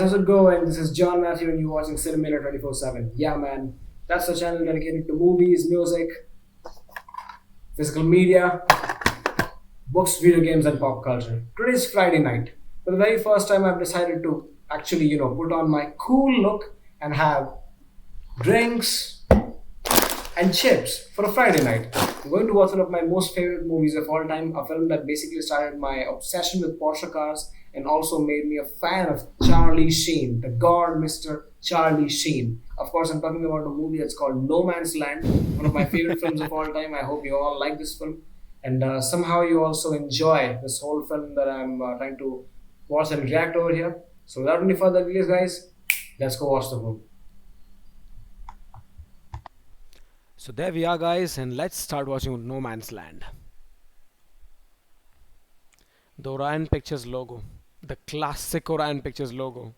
how's it going? This is John Matthew, and you're watching CineManiacs 24/7. Yeah, man, that's the channel dedicated to movies, music, physical media, books, video games, and pop culture. Today's Friday night. For the very first time, I've decided to actually, put on my cool look and have drinks and chips for a Friday night. I'm going to watch one of my most favorite movies of all time, a film that basically started my obsession with Porsche cars and also made me a fan of Charlie Sheen, the god Mr. Charlie Sheen. Of course, I'm talking about a movie that's called No Man's Land, one of my favorite films of all time. I hope you all like this film and somehow you also enjoy this whole film that I'm trying to watch and react over here. So, without any further delays, guys, let's go watch the film. So there we are, guys, and let's start watching No Man's Land. The Orion Pictures logo, the classic Orion Pictures logo.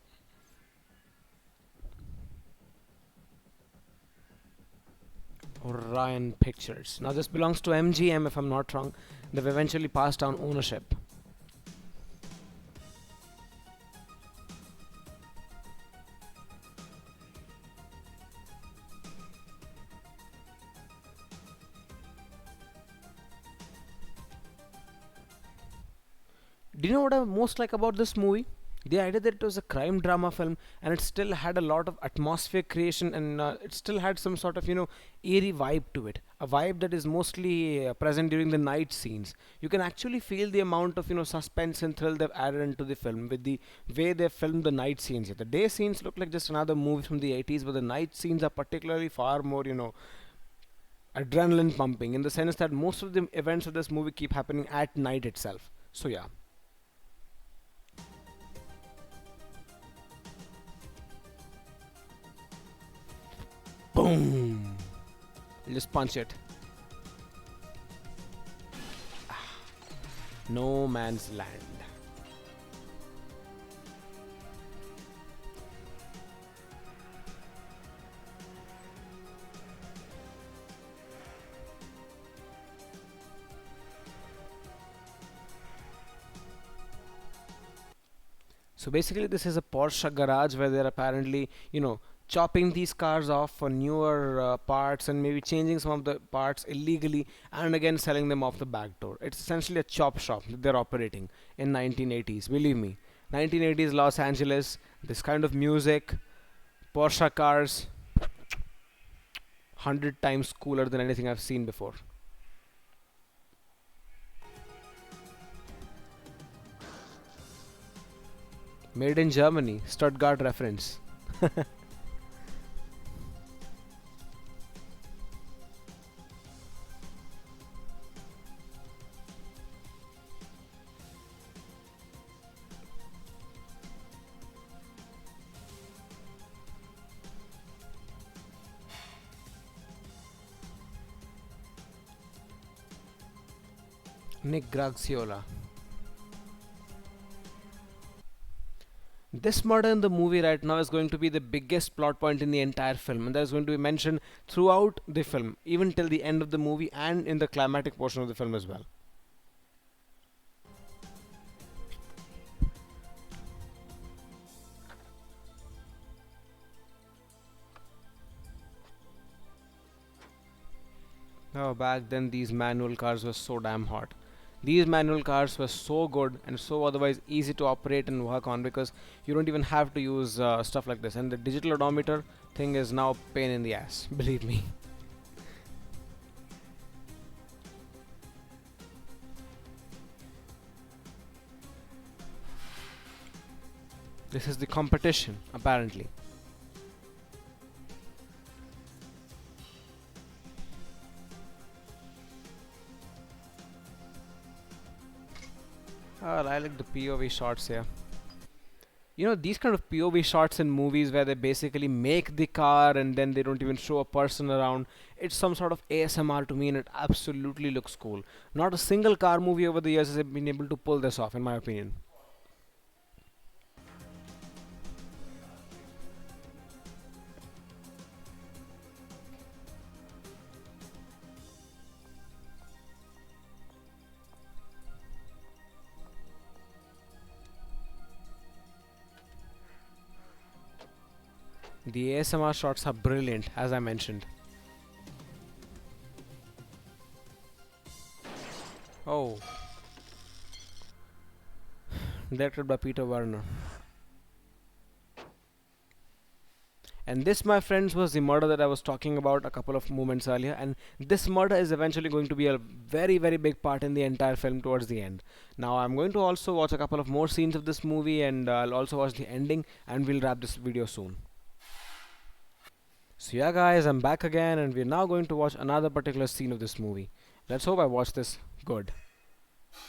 Orion Pictures. Now this belongs to MGM, if I'm not wrong. They've eventually passed down ownership. Do you know what I most like about this movie? The idea that it was a crime drama film and it still had a lot of atmosphere creation and it still had some sort of, eerie vibe to it. A vibe that is mostly present during the night scenes. You can actually feel the amount of, suspense and thrill they've added into the film with the way they filmed the night scenes. The day scenes look like just another movie from the 80s, but the night scenes are particularly far more, adrenaline pumping in the sense that most of the events of this movie keep happening at night itself. So, yeah. Boom! Just punch it. No Man's Land. So basically, this is a Porsche garage where they're apparently, chopping these cars off for newer parts and maybe changing some of the parts illegally and again selling them off the back door. It's essentially a chop shop that they're operating in 1980s. Believe me, 1980s Los Angeles, this kind of music, Porsche cars, 100 times cooler than anything I've seen before. Made in Germany, Stuttgart reference. Nick Graziola. This murder in the movie right now is going to be the biggest plot point in the entire film, and that is going to be mentioned throughout the film, even till the end of the movie and in the climatic portion of the film as well. Oh, back then these manual cars were so damn hot. These manual cars were so good and so otherwise easy to operate and work on because you don't even have to use stuff like this. And the digital odometer thing is now a pain in the ass, believe me. This is the competition, apparently. I like the POV shots here. These kind of POV shots in movies where they basically make the car and then they don't even show a person around. It's some sort of ASMR to me and it absolutely looks cool. Not a single car movie over the years has been able to pull this off, in my opinion. The ASMR shots are brilliant, as I mentioned. Oh, directed by Peter Werner. And this, my friends, was the murder that I was talking about a couple of moments earlier. And this murder is eventually going to be a very, very big part in the entire film towards the end. Now, I'm going to also watch a couple of more scenes of this movie, and I'll also watch the ending, and we'll wrap this video soon. So, yeah, guys, I'm back again, and we're now going to watch another particular scene of this movie. Let's hope I watch this good.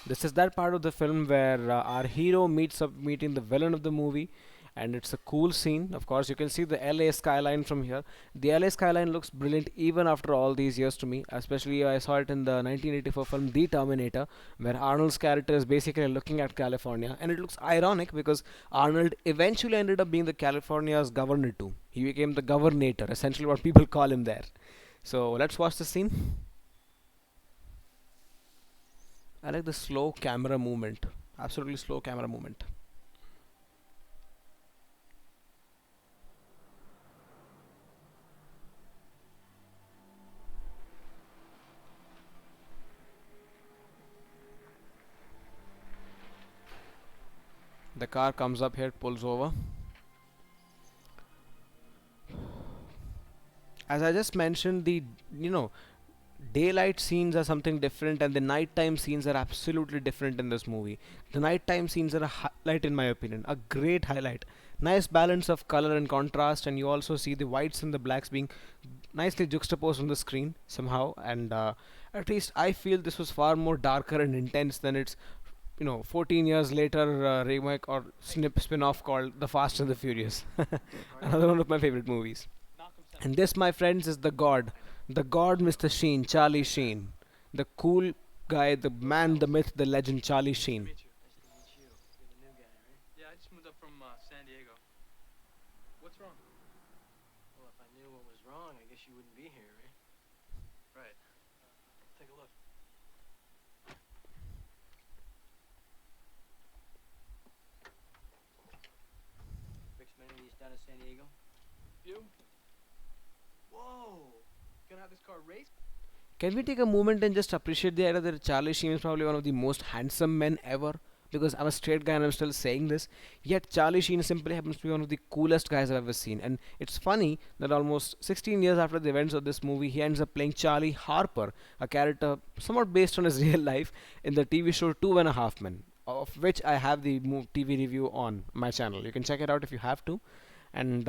This is that part of the film where our hero meets up meeting the villain of the movie, and it's a cool scene. Of course, you can see the LA skyline from here. The LA skyline looks brilliant even after all these years to me. Especially, I saw it in the 1984 film The Terminator, where Arnold's character is basically looking at California, and it looks ironic because Arnold eventually ended up being the California's governor too. He became the governator, essentially what people call him there. So let's watch the scene. I like the slow camera movement. Absolutely slow camera movement. The car comes up here, pulls over. As I just mentioned, the you know daylight scenes are something different, and the nighttime scenes are absolutely different in this movie. The nighttime scenes are a highlight, in my opinion, a great highlight. Nice balance of color and contrast, and you also see the whites and the blacks being nicely juxtaposed on the screen somehow. And at least I feel this was far more darker and intense than its 14 years later remake or spin-off called The Fast and the Furious. Another one of my favorite movies. And this, my friends, is the god, Mr. Sheen, Charlie Sheen, the cool guy, the man, the myth, the legend, Charlie Sheen. Can we take a moment and just appreciate the idea that Charlie Sheen is probably one of the most handsome men ever? Because I'm a straight guy and I'm still saying this. Yet Charlie Sheen simply happens to be one of the coolest guys I've ever seen. And it's funny that almost 16 years after the events of this movie, he ends up playing Charlie Harper, a character somewhat based on his real life, in the TV show Two and a Half Men, of which I have the TV review on my channel. You can check it out if you have to. And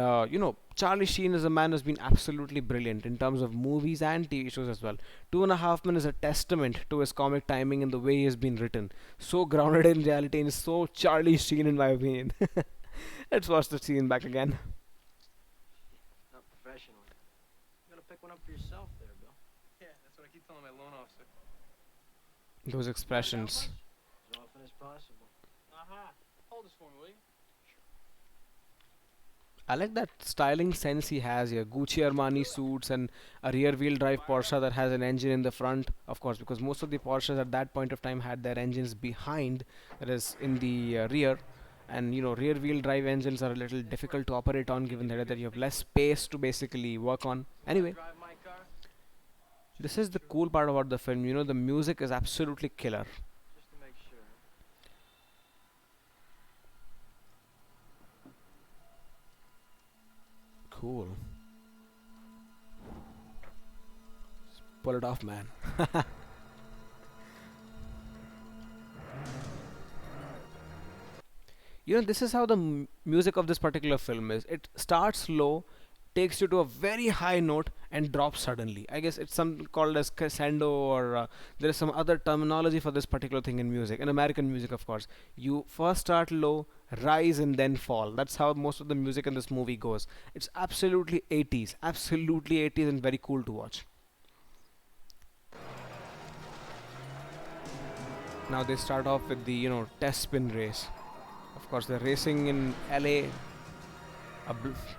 Charlie Sheen is a man who's been absolutely brilliant in terms of movies and TV shows as well. Two and a Half Men is a testament to his comic timing and the way he has been written. So grounded in reality and so Charlie Sheen, in my opinion. Let's watch the scene back again. Those expressions. I like that styling sense he has here. Gucci Armani suits and a rear wheel drive Porsche that has an engine in the front. Of course, because most of the Porsches at that point of time had their engines behind, that is in the rear. And rear wheel drive engines are a little difficult to operate on given that you have less space to basically work on. Anyway, this is the cool part about the film. The music is absolutely killer. Cool. Pull it off, man. This is how the music of this particular film is. It starts low, takes you to a very high note, and drops suddenly. I guess it's some called as crescendo, or there is some other terminology for this particular thing in music, in American music, of course. You first start low, rise, and then fall. That's how most of the music in this movie goes. It's absolutely 80s, and very cool to watch. Now they start off with the test spin race. Of course, they're racing in LA, a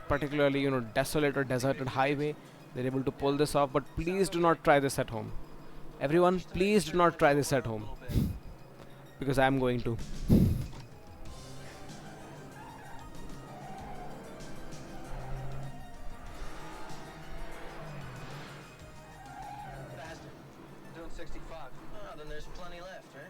particularly desolate or deserted highway. They're able to pull this off, but please do not try this at home. Everyone, please do not try this at home, because I'm going to. 65. Oh, then there's plenty left, right?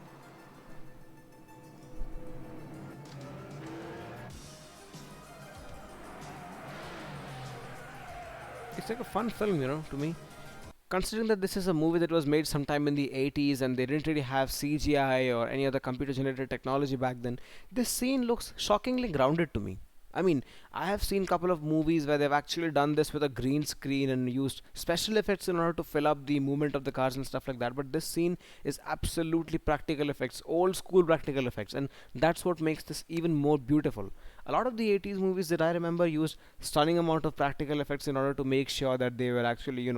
It's like a fun film, to me. Considering that this is a movie that was made sometime in the 80s and they didn't really have CGI or any other computer generated technology back then, this scene looks shockingly grounded to me. I mean, I have seen a couple of movies where they've actually done this with a green screen and used special effects in order to fill up the movement of the cars and stuff like that. But this scene is absolutely practical effects, old school practical effects, and that's what makes this even more beautiful. A lot of the 80s movies that I remember used stunning amount of practical effects in order to make sure that they were actually,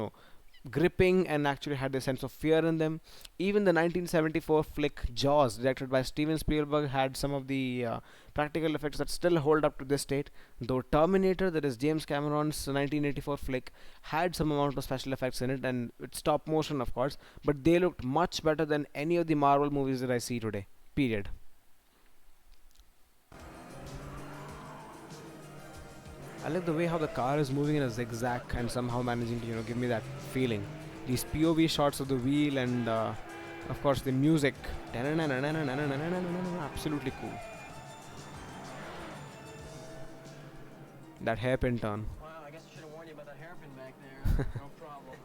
gripping and actually had a sense of fear in them. Even the 1974 flick Jaws, directed by Steven Spielberg, had some of the practical effects that still hold up to this date. Though Terminator, that is James Cameron's 1984 flick, had some amount of special effects in it, and it's stop motion, of course, but they looked much better than any of the Marvel movies that I see today. Period. I like the way how the car is moving in a zigzag and somehow managing to give me that feeling. These POV shots of the wheel and of course the music, absolutely cool. That hairpin turn, Wow, I guess I should have warned you about that hairpin back there. No problem.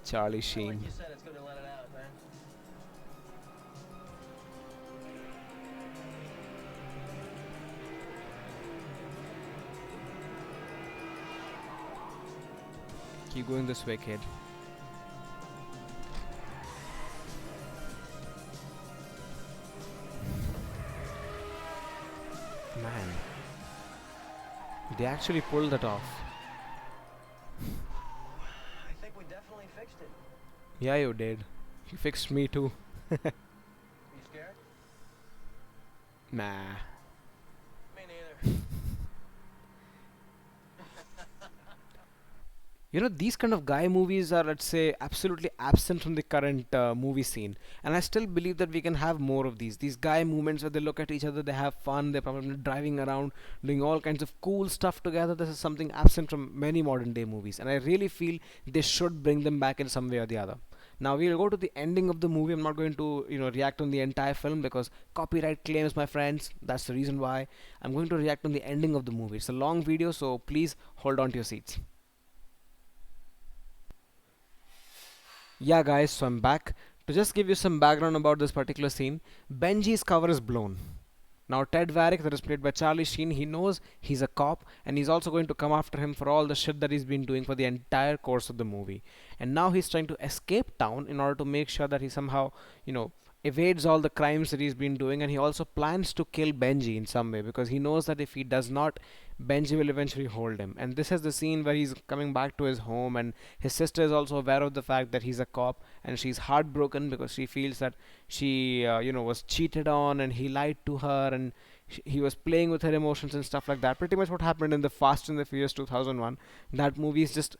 Charlie Like Sheen. you said, it's good to let it out, man. Keep going this way, kid. Man, they actually pulled that off. I think we definitely fixed it. Yeah, you did. You fixed me too. You scared? Nah. Me neither. These kind of guy movies are, let's say, absolutely absent from the current movie scene. And I still believe that we can have more of these. These guy movements where they look at each other, they have fun, they're probably driving around, doing all kinds of cool stuff together. This is something absent from many modern day movies. And I really feel they should bring them back in some way or the other. Now we'll go to the ending of the movie. I'm not going to, react on the entire film because copyright claims, my friends. That's the reason why. I'm going to react on the ending of the movie. It's a long video, so please hold on to your seats. Yeah, guys, so I'm back. To just give you some background about this particular scene, Benji's cover is blown. Now, Ted Varick, that is played by Charlie Sheen, he knows he's a cop and he's also going to come after him for all the shit that he's been doing for the entire course of the movie. And now he's trying to escape town in order to make sure that he somehow, evades all the crimes that he's been doing, and he also plans to kill Benji in some way because he knows that if he does not, Benji will eventually hold him. And this is the scene where he's coming back to his home, and his sister is also aware of the fact that he's a cop, and she's heartbroken because she feels that she, was cheated on, and he lied to her, and he was playing with her emotions and stuff like that. Pretty much what happened in the Fast and the Furious 2001. That movie is just,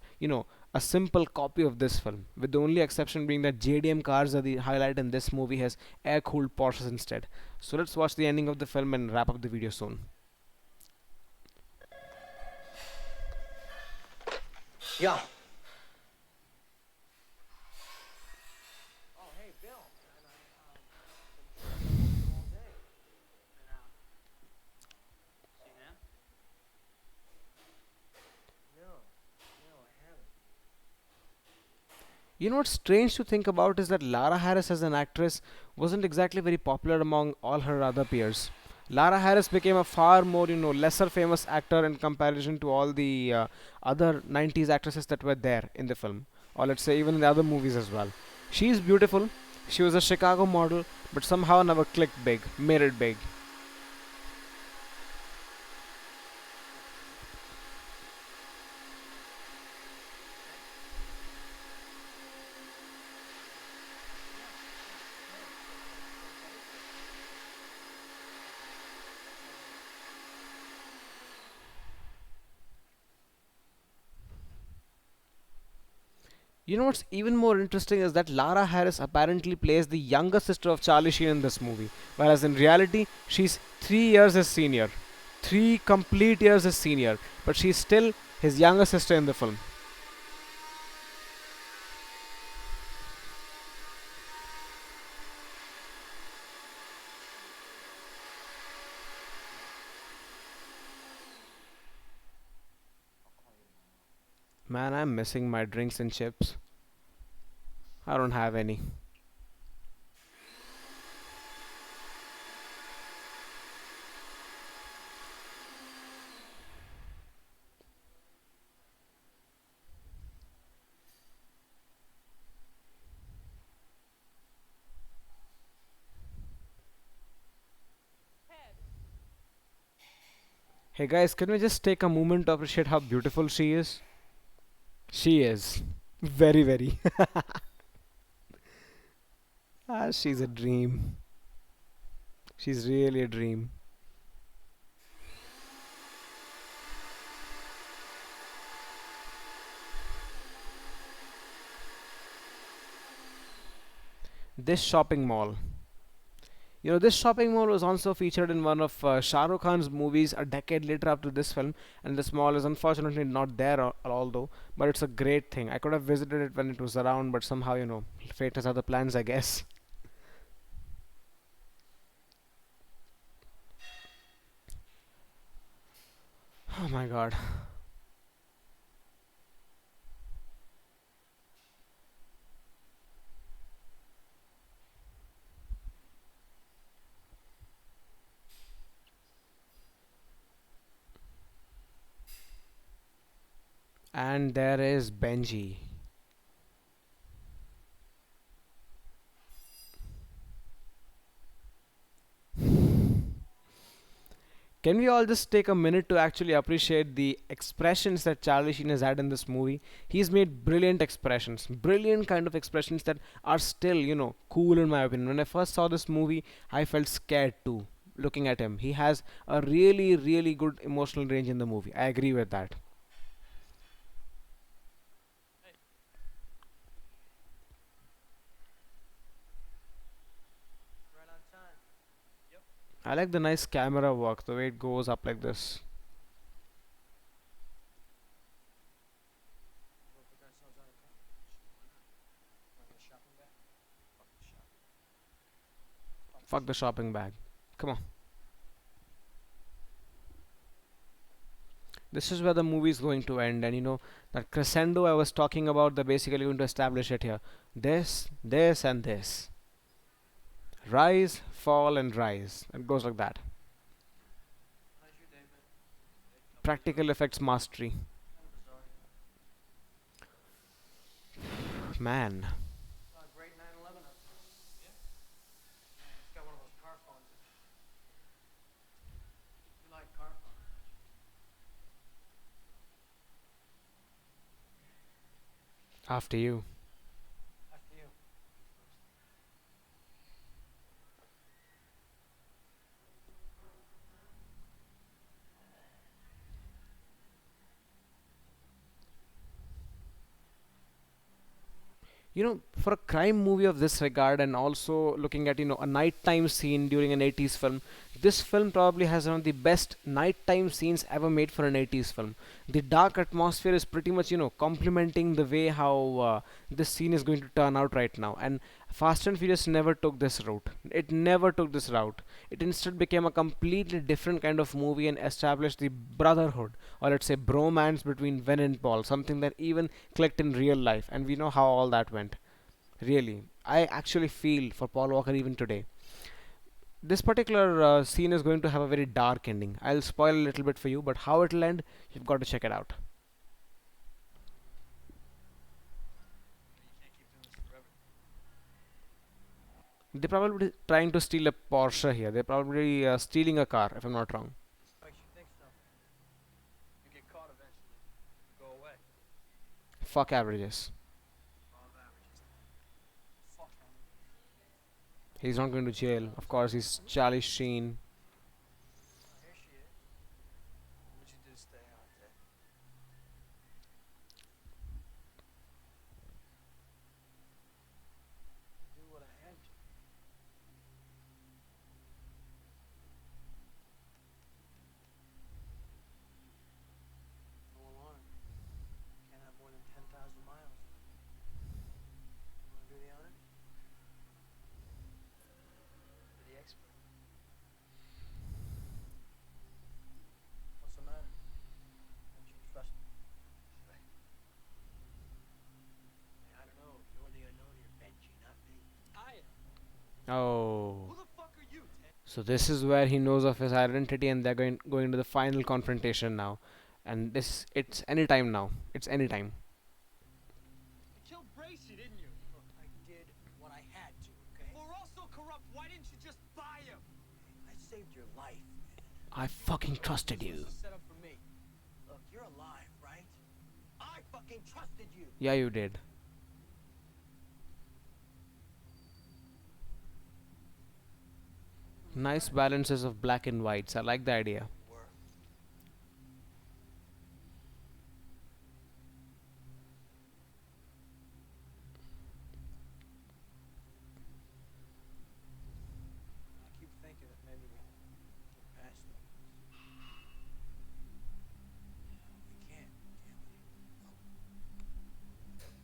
a simple copy of this film, with the only exception being that JDM cars are the highlight, and this movie has air-cooled Porsches instead. So let's watch the ending of the film and wrap up the video soon. Yeah. Oh, hey, Bill. And I, all day. Seen him? No, I haven't. What's strange to think about is that Lara Harris as an actress wasn't exactly very popular among all her other peers. Lara Harris became a far more, lesser famous actor in comparison to all the other 90s actresses that were there in the film, or let's say even in the other movies as well. She's beautiful, she was a Chicago model, but somehow never clicked big, made it big. What's even more interesting is that Lara Harris apparently plays the younger sister of Charlie Sheen in this movie, whereas in reality, she's 3 years his senior. 3 complete years his senior, but she's still his younger sister in the film. Man, I'm missing my drinks and chips. I don't have any. Hey guys, can we just take a moment to appreciate how beautiful she is? She is. Very, very. Ah, she's a dream. She's really a dream. This shopping mall. This shopping mall was also featured in one of Shah Rukh Khan's movies a decade later after this film, and this mall is unfortunately not there, although, but it's a great thing. I could have visited it when it was around, but somehow, fate has other plans, I guess. Oh my god. And there is Benji. Can we all just take a minute to actually appreciate the expressions that Charlie Sheen has had in this movie? He's made brilliant kind of expressions that are still, cool in my opinion. When I first saw this movie, I felt scared too, looking at him. He has a really, really good emotional range in the movie. I agree with that. Right on time. Yep. I like the nice camera work, the way it goes up like this. We'll put ourselves on a car. Sure, why not? Want to get a shopping bag? Fuck the shopping. Fuck the Fuck the shopping bag. Come on. This is where the movie is going to end, and that crescendo I was talking about, they're basically going to establish it here. This, and this. Rise, fall, and rise. It goes like that. How's your day been? Practical effects mastery. Kind of bizarre. Man. Saw a great 9/11 up there. Yeah? Man, it's got one of those car phones in it. You like car phones, don't you? After you. After you. First. For a crime movie of this regard, and also looking at a nighttime scene during an 80s film, this film probably has one of the best nighttime scenes ever made for an 80s film. The dark atmosphere is pretty much complementing the way how this scene is going to turn out right now. And Fast and Furious never took this route. It never took this route. It instead became a completely different kind of movie and established the brotherhood, or let's say bromance, between Vin and Paul, something that even clicked in real life, and we know how all that went. Really, I actually feel for Paul Walker even today. This particular scene is going to have a very dark ending. I'll spoil a little bit for you, but how it'll end, you've got to check it out. You can't keep doing this forever. They're probably trying to steal a Porsche here. They're probably stealing a car, if I'm not wrong. Makes you think so. You get caught eventually. You go away. Fuck averages. Law of averages. Fuck averages. He's not going to jail. Of course, he's Charlie Sheen. Oh, here she is. What'd you do to stay out there? Do what I had to. No alarm. Can't have more than 10,000 miles. You wanna do the honors? You're the expert. Oh. Who the fuck are you, Ted? So this is where he knows of his identity, and they're going to the final confrontation now. And this, it's any time now. It's any time. You killed Bracy, didn't you? Look, I did what I had to, okay? If we're all so corrupt, why didn't you just buy him? I saved your life, man. I fucking trusted This you. was a setup for me. Look, you're alive, right? I fucking trusted you. Yeah, you did. Nice balances of black and whites. I like the idea. Were. I keep thinking that maybe we get past all this. We can't, can we?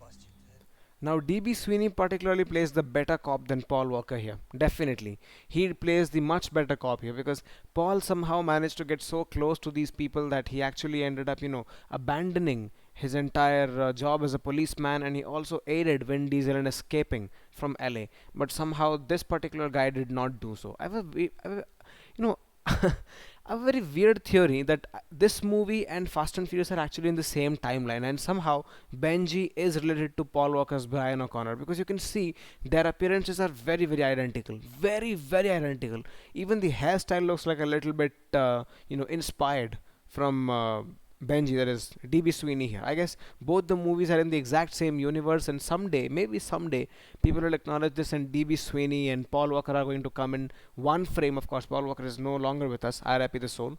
Bust you, Ted. Now, DB Sweeney particularly plays the better cop than Paul Walker here. Definitely. He plays the much better cop here because Paul somehow managed to get so close to these people that he actually ended up, abandoning his entire job as a policeman, and he also aided Vin Diesel in escaping from LA. But somehow this particular guy did not do so. You know, a very weird theory that this movie and Fast and Furious are actually in the same timeline, and somehow Benji is related to Paul Walker's Brian O'Connor because you can see their appearances are very, very identical, very, very identical. Even the hairstyle looks like a little bit, inspired from Benji, that is DB Sweeney here. I guess both the movies are in the exact same universe, and someday, maybe someday, people will acknowledge this, and DB Sweeney and Paul Walker are going to come in one frame. Of course, Paul Walker is no longer with us. RIP the soul.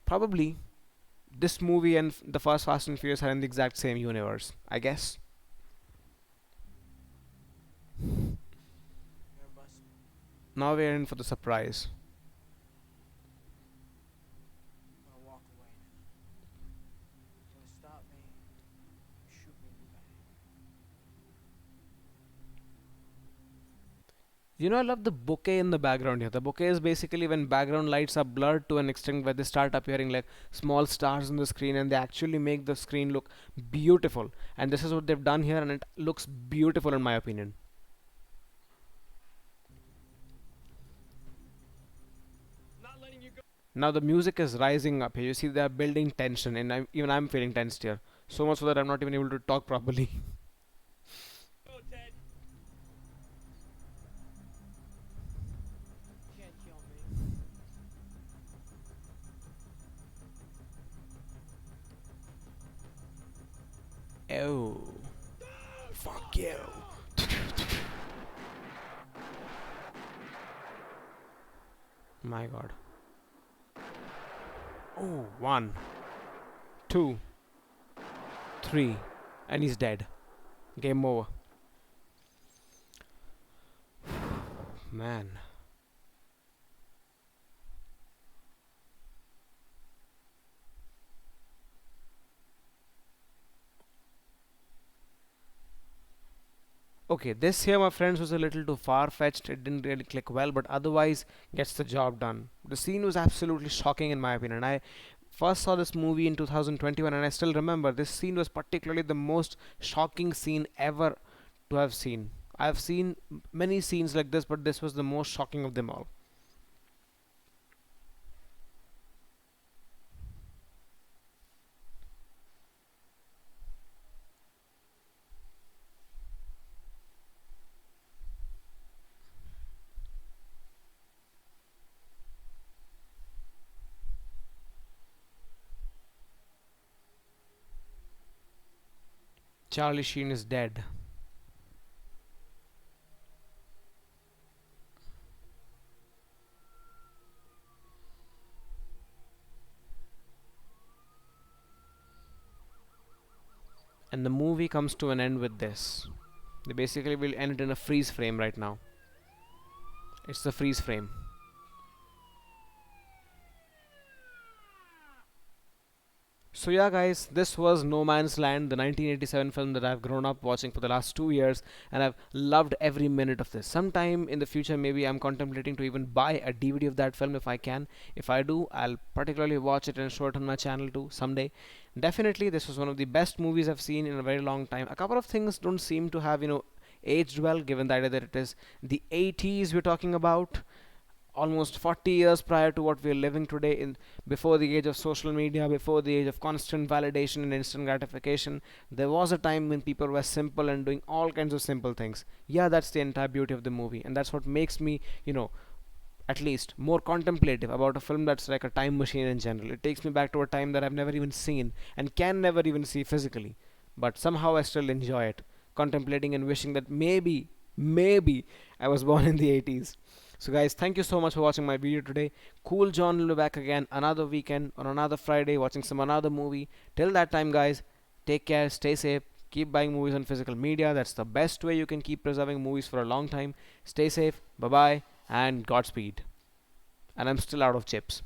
Probably this movie and the first Fast and Furious are in the exact same universe. I guess. You're busted. Now we're in for the surprise. I'm gonna walk away now. You're gonna stop me. Shoot me in the back. I love the bouquet in the background here. The bouquet is basically when background lights are blurred to an extent where they start appearing like small stars on the screen, and they actually make the screen look beautiful. And this is what they've done here, and it looks beautiful in my opinion. Not letting you go. Now the music is rising up here. You see they're building tension, and even I'm feeling tensed here. So much so that I'm not even able to talk properly. Go, Ted. You can't kill me. Oh, fuck you. My god. Oh, one, two, three, and he's dead. Game over. Man. Okay, this here, my friends, was a little too far-fetched. It didn't really click well, but otherwise gets the job done. The scene was absolutely shocking in my opinion. I first saw this movie in 2021, and I still remember this scene was particularly the most shocking scene ever to have seen. I've seen many scenes like this, but this was the most shocking of them all. Charlie Sheen is dead. And the movie comes to an end with this. They basically will end it in a freeze frame right now. It's the freeze frame. So yeah, guys, this was No Man's Land, the 1987 film that I've grown up watching for the last 2 years, and I've loved every minute of this. Sometime in the future, maybe I'm contemplating to even buy a DVD of that film if I can. If I do, I'll particularly watch it and show it on my channel too someday. Definitely, this was one of the best movies I've seen in a very long time. A couple of things don't seem to have, aged well, given the idea that it is the 80s we're talking about, almost 40 years prior to what we're living today, in before the age of social media, before the age of constant validation and instant gratification. There was a time when people were simple and doing all kinds of simple things. Yeah, that's the entire beauty of the movie, and that's what makes me, at least more contemplative about a film that's like a time machine in general. It takes me back to a time that I've never even seen and can never even see physically, but somehow I still enjoy it, contemplating and wishing that maybe I was born in the 80s. So, guys, thank you so much for watching my video today. Cool John will be back again another weekend on another Friday watching some another movie. Till that time, guys, take care, stay safe, keep buying movies on physical media. That's the best way you can keep preserving movies for a long time. Stay safe, bye bye, and Godspeed. And I'm still out of chips.